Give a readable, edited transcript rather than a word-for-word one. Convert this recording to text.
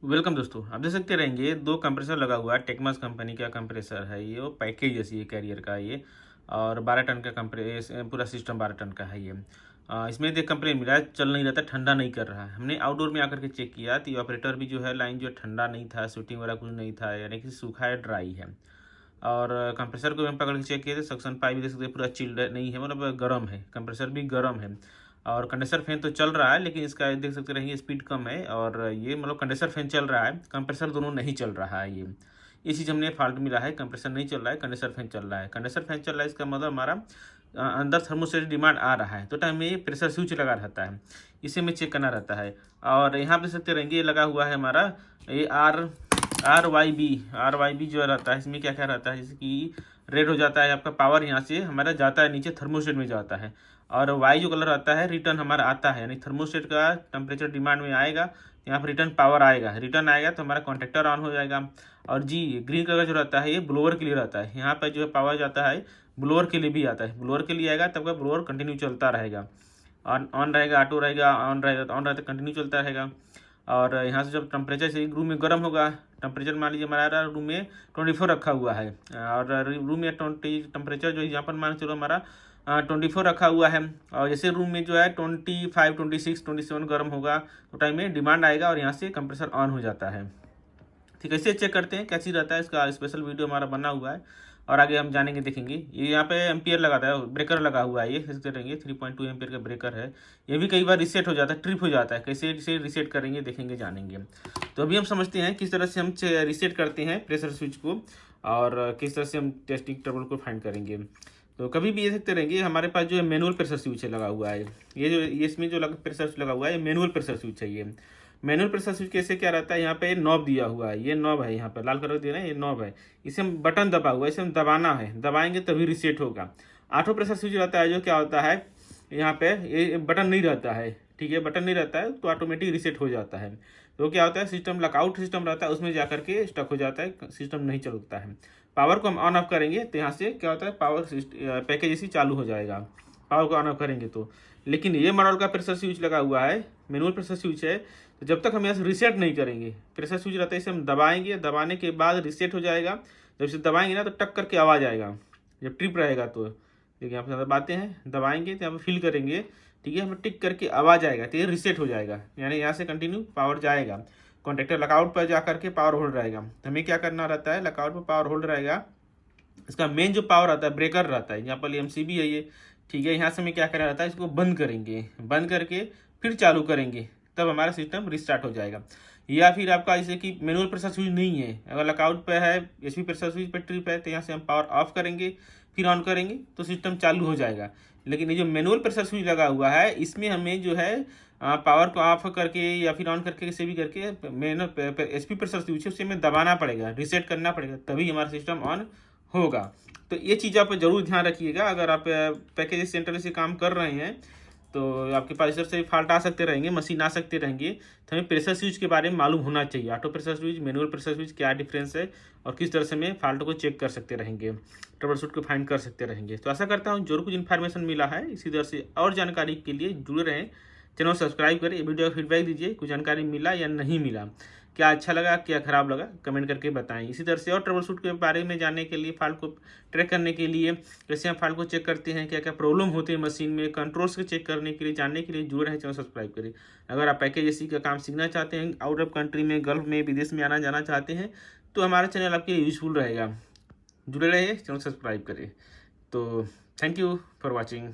Welcome दोस्तों, आप देख सकते रहेंगे दो कंप्रेसर लगा हुआ है। टेक्मस कंपनी का कंप्रेसर है ये, वो पैकेज जैसी है कैरियर का ये। और 12 टन का कंप्रेस पूरा सिस्टम 12 टन का है ये। इसमें देख कंप्लेन मिला है, चल नहीं रहा था, ठंडा नहीं कर रहा है। हमने आउटडोर में आकर के चेक किया तो ये ऑपरेटर भी जो है लाइन जो ठंडा नहीं था, शूटिंग वगैरह कुछ नहीं था, यानी कि सूखा है, ड्राई है। और कंप्रेसर को भी हम पकड़ के चेक किए थे, सक्शन पाइप भी देख सकते हैं पूरा चिल्ड नहीं है, मतलब गर्म है, कंप्रेसर भी गर्म है। और कंडेंसर फैन तो चल रहा है, लेकिन इसका देख सकते रहेंगे स्पीड कम है। और ये मतलब कंडेंसर फैन चल रहा है, कंप्रेसर दोनों नहीं चल रहा है ये चीज़ हमने फॉल्ट मिला है। कंप्रेसर नहीं चल रहा है, कंडेंसर फैन चल रहा है। कंडेंसर फैन चल रहा है, इसका मतलब हमारा अंदर थर्मोस्टेट डिमांड आ रहा है, तो टाइम में ये प्रेशर स्विच लगा रहता है, इसे में चेक करना रहता है। और यहाँ पे सकते रहेंगे, ये लगा हुआ है हमारा ये आर वाई बी जो रहता है, इसमें क्या क्या रहता है, जैसे कि रेड हो जाता है आपका पावर, यहाँ से हमारा जाता है नीचे थर्मोस्टेट में जाता है। और वाई जो कलर आता है रिटर्न हमारा आता है, यानी थर्मोस्टेट का टेम्परेचर डिमांड में आएगा, यहाँ पर रिटर्न पावर आएगा, रिटर्न आएगा तो हमारा कॉन्ट्रेक्टर ऑन हो जाएगा। और जी ग्रीन कलर जो रहता है ये ब्लोअर के लिए रहता है, यहाँ पर जो है पावर जाता है ब्लोअर के लिए भी आता है, ब्लोअर के लिए आएगा तब का ब्लोअर कंटिन्यू चलता रहेगा। ऑन ऑन रहेगा, ऑटो रहेगा, ऑन रहेगा तो ऑन रहेगा, कंटिन्यू चलता रहेगा। और यहाँ से जब टेम्परेचर से रूम में गर्म होगा, टेम्परेचर मान लीजिए हमारा रूम में 24 रखा हुआ है, और रूम में 20 टेम्परेचर जो है यहाँ पर मान चलो हमारा 24 रखा हुआ है। और जैसे रूम में जो है 25, 26, 27 गर्म होगा तो टाइम में डिमांड आएगा और यहाँ से कंप्रेसर ऑन हो जाता है। ठीक है, इसे चेक करते हैं क्या चीज़ रहता है, इसका स्पेशल वीडियो हमारा बना हुआ है और आगे हम जानेंगे देखेंगे। ये यहाँ पे एम्पियर लगाता है, ब्रेकर लगा हुआ है, ये देखते रहेंगे 3.2 एम्पियर का ब्रेकर है। ये भी कई बार रीसेट हो जाता है, ट्रिप हो जाता है, कैसे इसे रीसेट करेंगे देखेंगे जानेंगे। तो अभी हम समझते हैं किस तरह से हम रीसेट करते हैं प्रेशर स्विच को, और किस तरह से हम टेस्टिंग ट्रबल को फाइंड करेंगे। तो कभी भी ये देखते रहेंगे, हमारे पास जो है मैनुअल प्रेशर स्विच है लगा हुआ है, ये इसमें जो प्रेशर स्विच लगा हुआ है मैनुअल प्रेशर स्विच है ये। मैनुअल प्रेशर स्विच कैसे क्या रहता है, यहाँ पे नॉब दिया हुआ है, ये नॉब है, यहाँ पे लाल कलर दिया ना, ये नॉब है, इसे हम बटन दबा हुआ है, इसे हम दबाना है, दबाएंगे तभी रीसेट होगा। ऑटो प्रेशर स्विच रहता है जो क्या होता है, यहाँ पे ये बटन नहीं रहता है, ठीक है, बटन नहीं रहता है तो ऑटोमेटिक रीसेट हो जाता है। तो क्या होता है, सिस्टम लॉकआउट सिस्टम रहता है, उसमें जाकर के स्टक हो जाता है, सिस्टम नहीं चलता है। पावर को हम ऑन ऑफ करेंगे तो यहाँ से क्या होता है, पावर पैकेज इसी चालू हो जाएगा, पावर को ऑन ऑफ करेंगे तो। लेकिन ये मॉडल का प्रेशर स्विच लगा हुआ है, मैनुअल प्रेशर स्विच है, तो जब तक हम यहाँ से रीसेट नहीं करेंगे, प्रेशर स्विच रहता है इसे हम दबाएंगे, दबाने के बाद रीसेट हो जाएगा। जब इसे दबाएंगे ना तो टक करके आवाज़ आएगा, जब ट्रिप रहेगा तो देखिए यहाँ पर दबाते हैं, दबाएंगे तो यहाँ पर फील करेंगे, ठीक है, हमें टिक करके आवाज़ आएगा तो ये रीसेट हो जाएगा, यानी यहाँ से कंटिन्यू पावर जाएगा। कॉन्ट्रेक्टर लॉकआउट पर जा करके पावर होल्ड रहेगा, तो हमें क्या करना रहता है, लॉकआउट पर पावर होल्ड रहेगा, इसका मेन जो पावर आता है ब्रेकर रहता है, यहाँ पर एमसीबी है ये, ठीक है, यहाँ से हमें क्या करना रहता है, इसको बंद करेंगे, बंद करके फिर चालू करेंगे, तब हमारा सिस्टम रिस्टार्ट हो जाएगा। या फिर आपका जैसे कि मैनुअल प्रेशर स्विच नहीं है, अगर लॉकआउट पे है, एचपी प्रेशर स्विच पे ट्रिप है, तो यहाँ से हम पावर ऑफ करेंगे फिर ऑन करेंगे तो सिस्टम चालू हो जाएगा। लेकिन ये जो मैनुअल प्रेशर स्विच लगा हुआ है, इसमें हमें जो है पावर को ऑफ करके या फिर ऑन करके किसी भी करके मैनुअल एचपी प्रेशर स्विच है उसे हमें दबाना पड़ेगा, रीसेट करना पड़ेगा, तभी हमारा सिस्टम ऑन होगा। तो ये चीज़ आप जरूर ध्यान रखिएगा, अगर आप पैकेज सेंटर से काम कर रहे हैं तो आपके पास इधर से फॉल्ट आ सकते रहेंगे, मशीन आ सकते रहेंगे, तो हमें प्रेशर स्विच के बारे में मालूम होना चाहिए, auto pressure switch manual pressure switch क्या डिफरेंस है और किस तरह से हमें फॉल्ट को चेक कर सकते रहेंगे, ट्रबल शूट को फाइंड कर सकते रहेंगे। तो आशा करता हूँ जो कुछ इन्फॉर्मेशन मिला है इसी तरह से और जानकारी के लिए जुड़े रहें, चैनल सब्सक्राइब करें, वीडियो का फीडबैक दीजिए, कुछ जानकारी मिला या नहीं मिला, क्या अच्छा लगा क्या खराब लगा कमेंट करके बताएं। इसी तरह से और ट्रबल शूट के बारे में जानने के लिए, फाल्ट को ट्रैक करने के लिए, कैसे हम फाल्ट को चेक करते हैं, क्या क्या प्रॉब्लम होती है मशीन में, कंट्रोल्स को चेक करने के लिए, जानने के लिए जुड़े रहें, चैनल सब्सक्राइब करें। अगर आप पैकेज एसी का काम सीखना चाहते हैं, आउट ऑफ कंट्री में, गल्फ में, विदेश में आना जाना चाहते हैं, तो हमारा चैनल आपके लिए यूजफुल रहेगा। जुड़े रहिए, चैनल सब्सक्राइब करें। तो थैंक यू फॉर वॉचिंग।